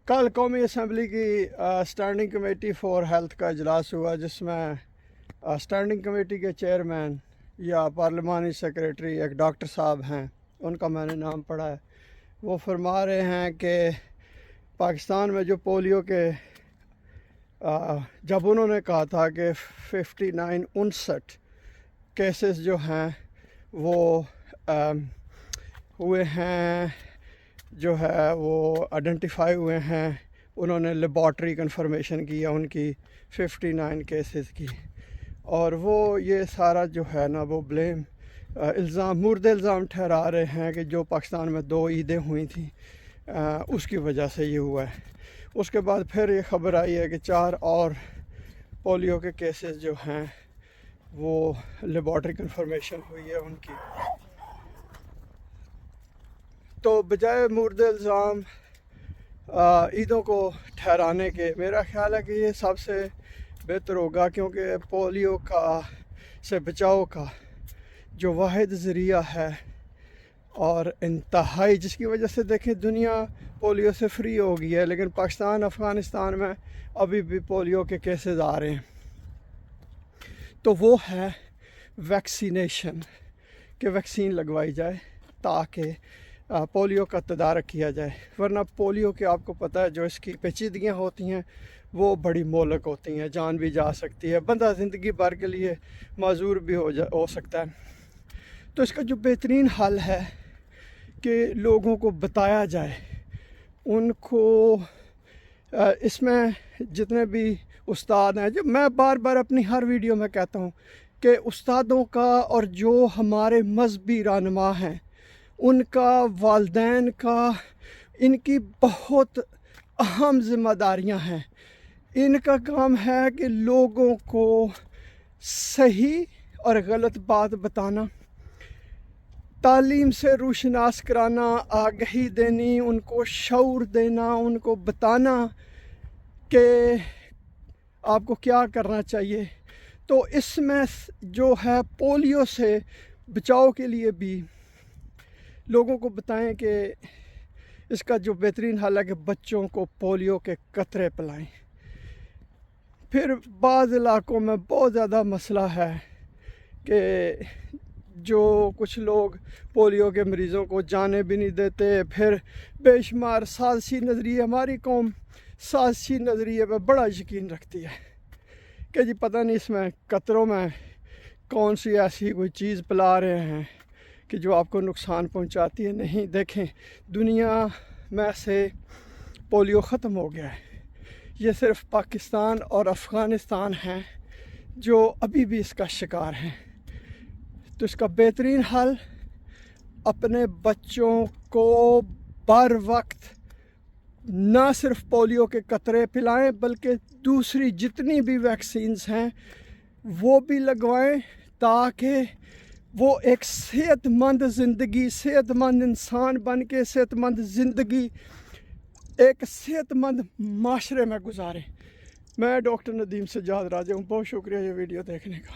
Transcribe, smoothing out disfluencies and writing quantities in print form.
کل قومی اسمبلی کی اسٹینڈنگ کمیٹی فار ہیلتھ کا اجلاس ہوا، جس میں اسٹینڈنگ کمیٹی کے چیئرمین یا پارلیمانی سیکریٹری ایک ڈاکٹر صاحب ہیں، ان کا میں نے نام پڑھا ہے۔ وہ فرما رہے ہیں کہ پاکستان میں جو پولیو کے جب انہوں نے کہا تھا کہ 59 کیسز جو ہیں وہ ہوئے ہیں، جو ہے وہ آئیڈینٹیفائی ہوئے ہیں، انہوں نے لیبارٹری کنفرمیشن کی ہے ان کی 59 کیسز کی، اور وہ یہ سارا جو ہے نا وہ بلیم مورد الزام ٹھہرا رہے ہیں کہ جو پاکستان میں 2 عیدیں ہوئی تھیں اس کی وجہ سے یہ ہوا ہے۔ اس کے بعد پھر یہ خبر آئی ہے کہ 4 اور پولیو کے کیسز جو ہیں وہ لیبارٹری کنفرمیشن ہوئی ہے ان کی۔ تو بجائے مورد الزام عیدوں کو ٹھہرانے کے، میرا خیال ہے کہ یہ سب سے بہتر ہوگا، کیونکہ پولیو سے بچاؤ کا جو واحد ذریعہ ہے اور انتہائی، جس کی وجہ سے دیکھیں دنیا پولیو سے فری ہو گئی ہے، لیکن پاکستان افغانستان میں ابھی بھی پولیو کے کیسز آ رہے ہیں، تو وہ ہے ویکسینیشن، کہ ویکسین لگوائی جائے تاکہ پولیو کا تدارک کیا جائے۔ ورنہ پولیو کے آپ کو پتہ ہے جو اس کی پیچیدگیاں ہوتی ہیں وہ بڑی مہلک ہوتی ہیں، جان بھی جا سکتی ہے، بندہ زندگی بھر کے لیے معذور بھی ہو سکتا ہے۔ تو اس کا جو بہترین حل ہے کہ لوگوں کو بتایا جائے، ان کو اس میں جتنے بھی استاد ہیں، جو میں بار بار اپنی ہر ویڈیو میں کہتا ہوں کہ استادوں کا اور جو ہمارے مذہبی رہنما ہیں ان کا، والدین کا، ان کی بہت اہم ذمہ داریاں ہیں۔ ان کا کام ہے کہ لوگوں کو صحیح اور غلط بات بتانا، تعلیم سے روشناس کرانا، آگہی دینی، ان کو شعور دینا، ان کو بتانا کہ آپ کو کیا کرنا چاہیے۔ تو اس میں جو ہے پولیو سے بچاؤ کے لیے بھی لوگوں کو بتائیں کہ اس کا جو بہترین حل ہے کہ بچوں کو پولیو کے قطرے پلائیں۔ پھر بعض علاقوں میں بہت زیادہ مسئلہ ہے کہ جو کچھ لوگ پولیو کے مریضوں کو جانے بھی نہیں دیتے، پھر بے شمار سازشی نظریے، ہماری قوم سازشی نظریے پہ بڑا یقین رکھتی ہے کہ جی پتہ نہیں اس میں قطروں میں کون سی ایسی کوئی چیز پلا رہے ہیں کہ جو آپ کو نقصان پہنچاتی ہے۔ نہیں، دیکھیں دنیا میں سے پولیو ختم ہو گیا ہے، یہ صرف پاکستان اور افغانستان ہیں جو ابھی بھی اس کا شکار ہیں۔ تو اس کا بہترین حل اپنے بچوں کو بر وقت نہ صرف پولیو کے قطرے پلائیں بلکہ دوسری جتنی بھی ویکسینز ہیں وہ بھی لگوائیں، تاکہ وہ ایک صحت مند زندگی، صحت مند انسان بن کے صحت مند زندگی ایک صحت مند معاشرے میں گزاریں۔ میں ڈاکٹر ندیم سجاد راجہ ہوں، بہت شکریہ یہ ویڈیو دیکھنے کا۔